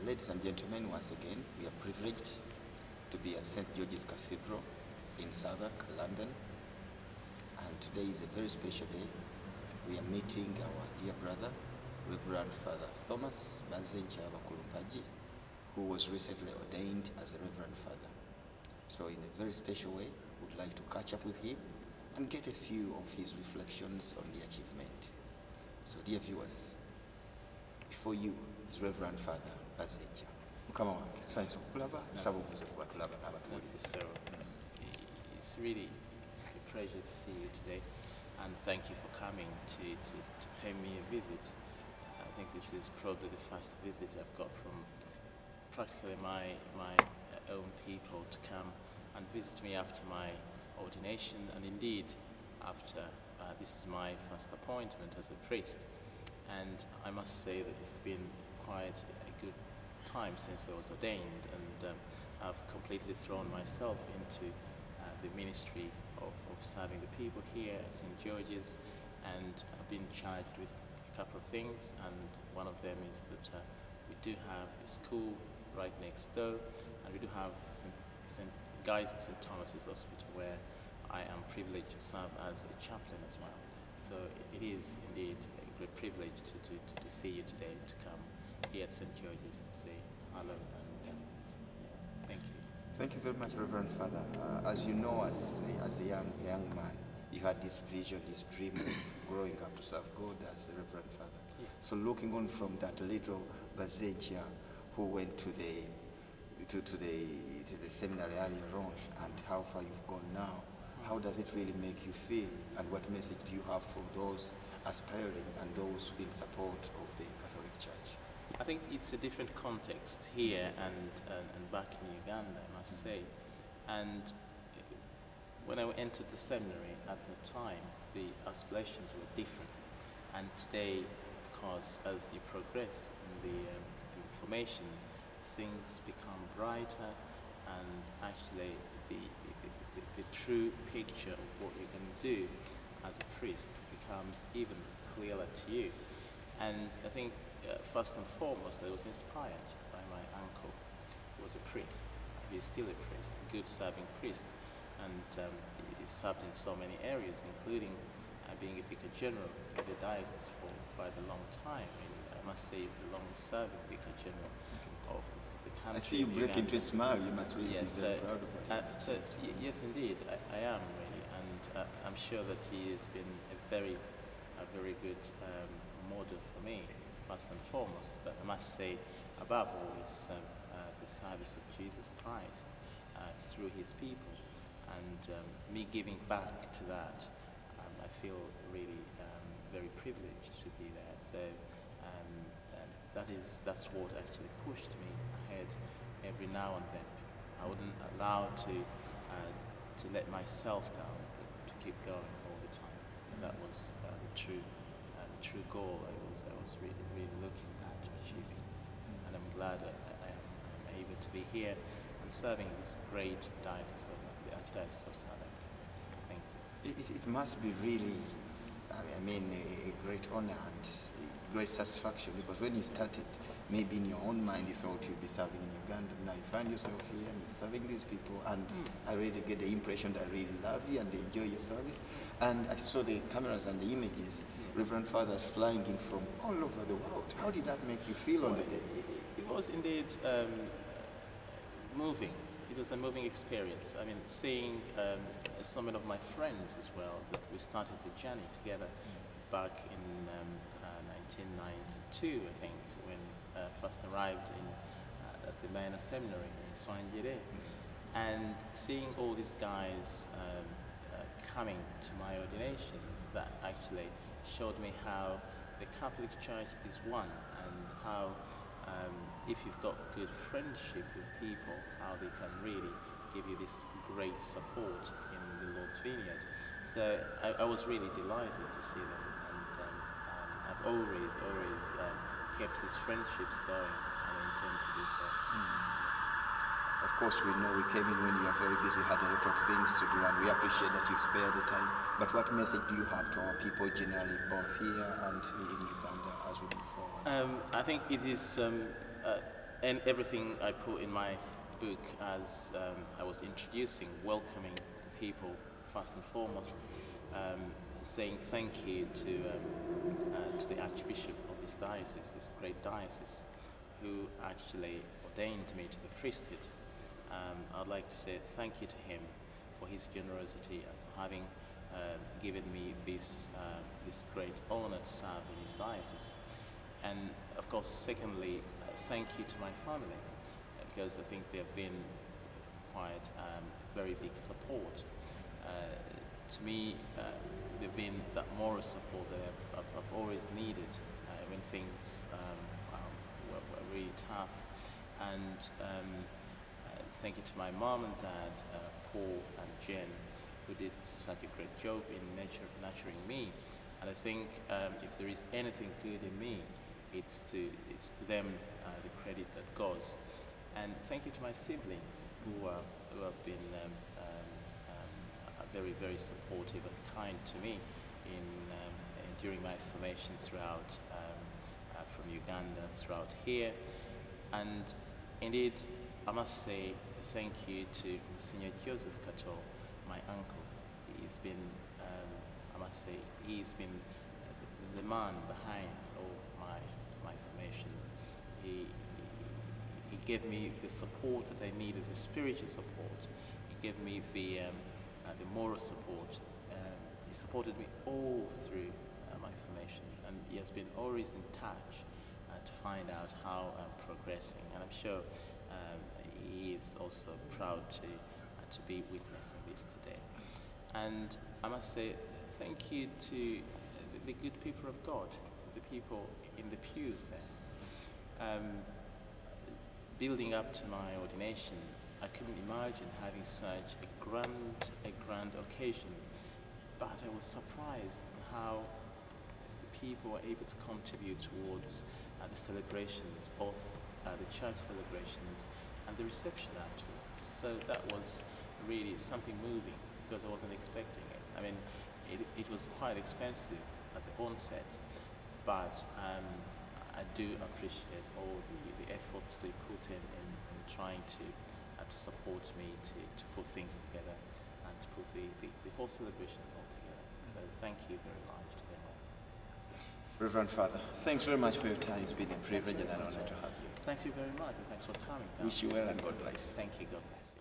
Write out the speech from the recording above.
Ladies and gentlemen, once again, we are privileged to be at St. George's Cathedral in Southwark, London. And today is a very special day. We are meeting our dear brother, Rev.Father Thomas Bakulumpagi, who was recently ordained as a Reverend Father. So in a very special way, we'd like to catch up with him and get a few of his reflections on the achievement. So dear viewers, before you is Reverend Father Bazenja. Come on, so it's really a pleasure to see you today, and thank you for coming to pay me a visit. I think this is probably the first visit I've got from practically my own people to come and visit me after my ordination, and indeed after this is my first appointment as a priest. And I must say that it's been quite a good time since I was ordained, and I've completely thrown myself into the ministry of serving the people here at St. George's, and I've been charged with a couple of things, and one of them is that we do have a school right next door, and we do have St. Thomas's Hospital, where I am privileged to serve as a chaplain as well. So it is indeed a great privilege to see you today, to come here at St. George's to say hello, and thank you. Thank you very much, Reverend Father. As you know, as a young man, you had this vision, this dream of growing up to serve God as a Reverend Father. Yeah. So looking on from that little Bazenja who went to the seminary earlier on, and how far you've gone now, how does it really make you feel, and what message do you have for those aspiring and those in support of the Catholic Church? I think it's a different context here and back in Uganda, I must say. And when I entered the seminary at the time, the aspirations were different. And today, of course, as you progress in the formation, things become brighter, and actually the true picture of what you're going to do as a priest becomes even clearer to you. And I think first and foremost, I was inspired by my uncle, who was a priest. He is still a priest, a good serving priest, and he served in so many areas, including being a vicar general of the diocese for quite a long time. I must say he's the longest serving vicar general of the country. I see you break into a smile. You must really be very proud of it. Yes, indeed, I am really, and I'm sure that he has been a very good model for me, first and foremost. But I must say, above all, it's the service of Jesus Christ through his people, and me giving back to that. I feel really very privileged to be there. So that's what actually pushed me ahead every now and then. I wouldn't allow to let myself down, but to keep going all the time. And that was the true goal I was really looking at achieving. And I'm glad I am able to be here and serving this great diocese of the Archdiocese of Southwark. Thank you. It must be really, I mean, a great honor and a great satisfaction, because when you started, maybe in your own mind you thought you'd be serving in Uganda. Now you find yourself here and you're serving these people, and I really get the impression that I really love you and they enjoy your service. And I saw the cameras and the images, Reverend Fathers flying in from all over the world. How did that make you feel on the day? It was indeed moving. It was a moving experience. I mean, seeing some of my friends as well, that we started the journey together back in 1992, I think, when first arrived at the minor seminary in Swanjire, and seeing all these guys coming to my ordination, that actually showed me how the Catholic Church is one, and how if you've got good friendship with people, how they can really give you this great support in the Lord's vineyard. So I was really delighted to see them, and I've always kept these friendships going, and I intend to do so. Yes. Of course, we know we came in when you are very busy, had a lot of things to do, and we appreciate that you've spared the time. But what message do you have to our people generally, both here and in Uganda, as we move forward? I think it is And everything I put in my book as I was introducing, welcoming the people first and foremost, saying thank you to the Archbishop of this diocese, this great diocese, who actually ordained me to the priesthood. I'd like to say thank you to him for his generosity and for having given me this great honor to serve in his diocese. And of course, secondly, thank you to my family, because I think they have been quite very big support. To me, they've been that moral support that I've always needed when things were really tough. And thank you to my mom and dad, Paul and Jen, who did such a great job in nurturing me. And I think if there is anything good in me, it's to them the credit that goes. And thank you to my siblings who have been very, very supportive and kind to me during my formation throughout from Uganda throughout here. And indeed, I must say thank you to Monsignor Joseph Kato, my uncle. He's been, I must say, he's been the man behind all my formation. He gave me the support that I needed, the spiritual support. He gave me the moral support. He supported me all through my formation, and he has been always in touch to find out how I'm progressing. And I'm sure he is also proud to be witnessing this today. And I must say thank you to the good people of God, the people in the pews there. Building up to my ordination, I couldn't imagine having such a grand occasion, but I was surprised at how people were able to contribute towards the celebrations, both the church celebrations and the reception afterwards. So that was really something moving, because I wasn't expecting it. I mean, it was quite expensive at the onset, but I do appreciate all the efforts they put in trying to support me to put things together and to put the whole celebration all together. So thank you very much to them all. Reverend Father, thanks very much for your time. It's been a privilege and an honor to have you. Thank you very much, and thanks for coming. Wish you well and God bless. Thank you, God bless.